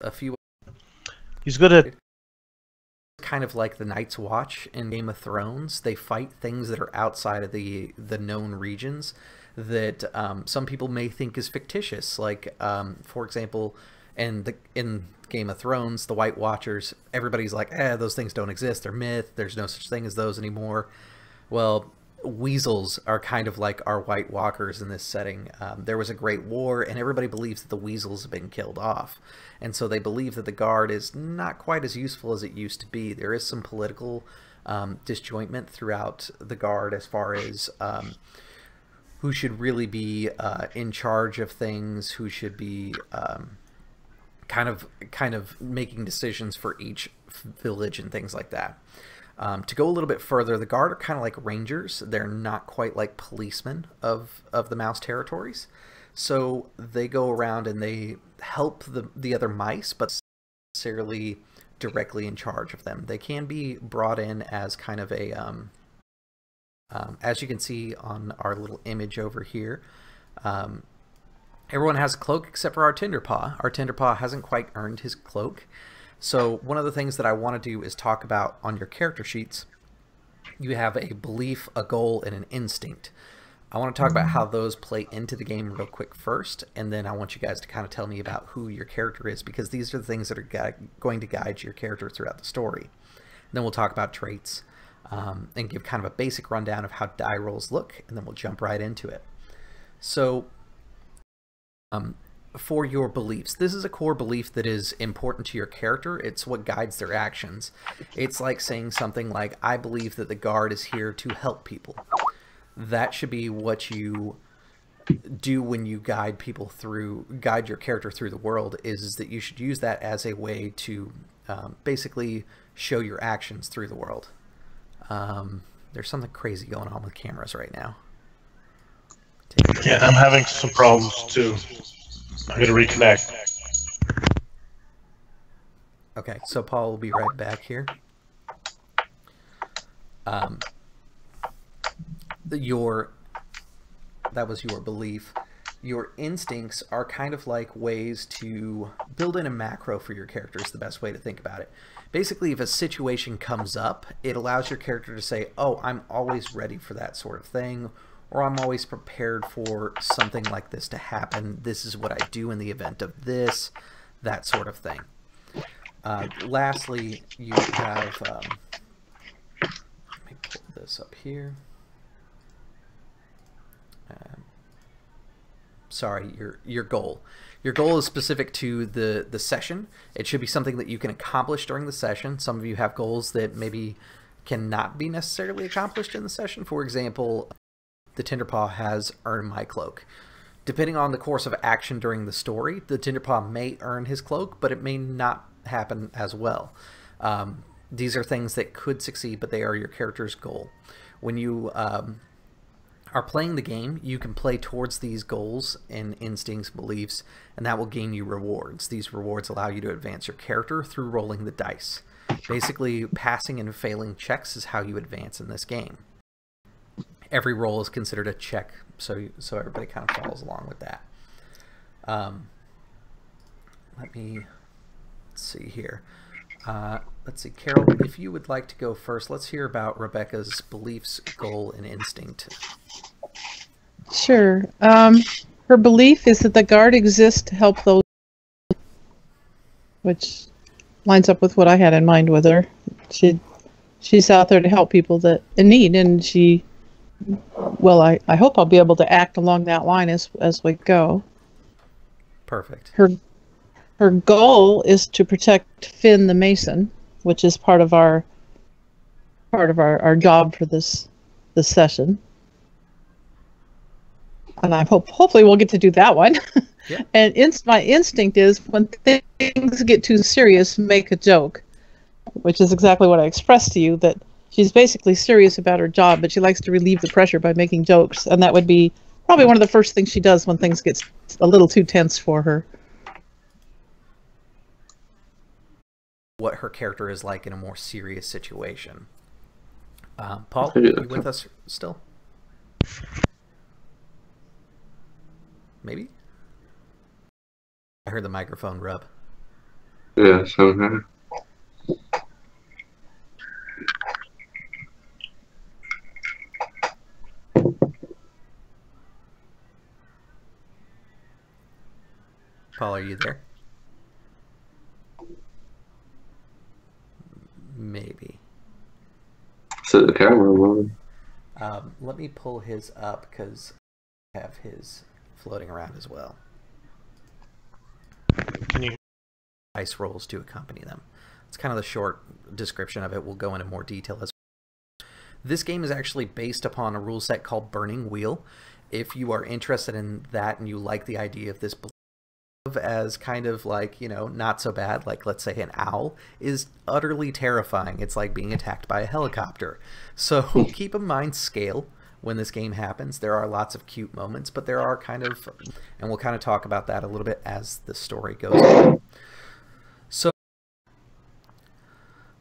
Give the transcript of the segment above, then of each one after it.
a few. He's good at kind of like the Night's Watch in Game of Thrones. They fight things that are outside of the known regions that some people may think is fictitious. Like, for example, in Game of Thrones, the White Watchers, everybody's like, those things don't exist. They're myth. There's no such thing as those anymore. Well, weasels are kind of like our White Walkers in this setting. There was a great war, and everybody believes that the weasels have been killed off. And so they believe that the Guard is not quite as useful as it used to be. There is some political disjointment throughout the Guard as far as who should really be in charge of things, who should be kind of making decisions for each village and things like that. To go a little bit further, the Guard are kind of like rangers. They're not quite like policemen of the mouse territories. So they go around and they help the other mice, but not necessarily directly in charge of them. They can be brought in as kind of a, as you can see on our little image over here, everyone has a cloak except for our Tinderpaw. Our Tinderpaw hasn't quite earned his cloak. So one of the things that I want to do is talk about on your character sheets. You have a belief, a goal, and an instinct. I want to talk about how those play into the game real quick first, and then I want you guys to kind of tell me about who your character is, because these are the things that are going to guide your character throughout the story. And then we'll talk about traits and give kind of a basic rundown of how die rolls look, and then we'll jump right into it. So for your beliefs, this is a core belief that is important to your character. It's what guides their actions. It's like saying something like, I believe that the Guard is here to help people. That should be what you do when you guide people through, guide your character through the world, is that you should use that as a way to basically show your actions through the world. There's something crazy going on with cameras right now. Yeah, I'm having some problems too. I'm going to reconnect. Okay, so Paul will be right back here. That was your belief. Your instincts are kind of like ways to build in a macro for your character is the best way to think about it. Basically, if a situation comes up, it allows your character to say, oh, I'm always ready for that sort of thing, or I'm always prepared for something like this to happen. This is what I do in the event of this, that sort of thing. Lastly, you have, let me pull this up here. Sorry, your goal. Your goal is specific to the session. It should be something that you can accomplish during the session. Some of you have goals that maybe cannot be necessarily accomplished in the session. For example, the Tinderpaw has earned my cloak. Depending on the course of action during the story, the Tinderpaw may earn his cloak, but it may not happen as well. These are things that could succeed, but they are your character's goal. When you are playing the game, you can play towards these goals and instincts, beliefs, and that will gain you rewards. These rewards allow you to advance your character through rolling the dice. Basically, passing and failing checks is how you advance in this game. Every roll is considered a check, so everybody kind of follows along with that. Let me see here. Let's see, Carol, if you would like to go first, let's hear about Rebecca's beliefs, goal, and instinct. Sure. Her belief is that the Guard exists to help those, which lines up with what I had in mind with her. She's out there to help people that in need, and well, I hope I'll be able to act along that line as we go. Perfect. Her goal is to protect Finn the Mason, which is part of our job for this session. And I hopefully we'll get to do that one. Yeah. And my instinct is when things get too serious, make a joke, which is exactly what I expressed to you, that she's basically serious about her job, but she likes to relieve the pressure by making jokes. And that would be probably one of the first things she does when things get a little too tense for her. What her character is like in a more serious situation. Paul, are you with us still? Maybe? I heard the microphone rub. Yeah, same here. Paul, are you there? Maybe. Set the camera on. Let me pull his up because I have his floating around as well. Can you? Dice rolls to accompany them. It's kind of the short description of it. We'll go into more detail as this game is actually based upon a rule set called Burning Wheel. If you are interested in that and you like the idea of this as kind of like, you know, not so bad, like let's say an owl is utterly terrifying. It's like being attacked by a helicopter. So keep in mind scale when this game happens. There are lots of cute moments, but there are kind of, and we'll kind of talk about that a little bit as the story goes on. So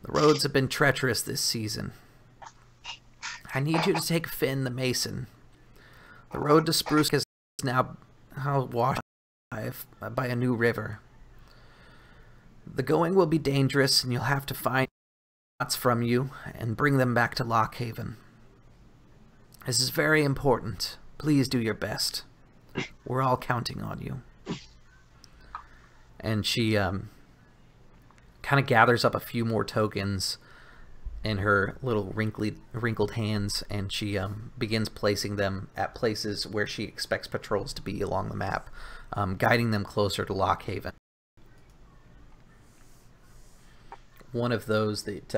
the roads have been treacherous this season. I need you to take Finn the Mason. The road to Sprucetuck is now washed by a new river. The going will be dangerous, and you'll have to find knots from you and bring them back to Lockehaven. This is very important. Please do your best. We're all counting on you. And she kind of gathers up a few more tokens in her little wrinkled hands, and she begins placing them at places where she expects patrols to be along the map, guiding them closer to Lockehaven. One of those that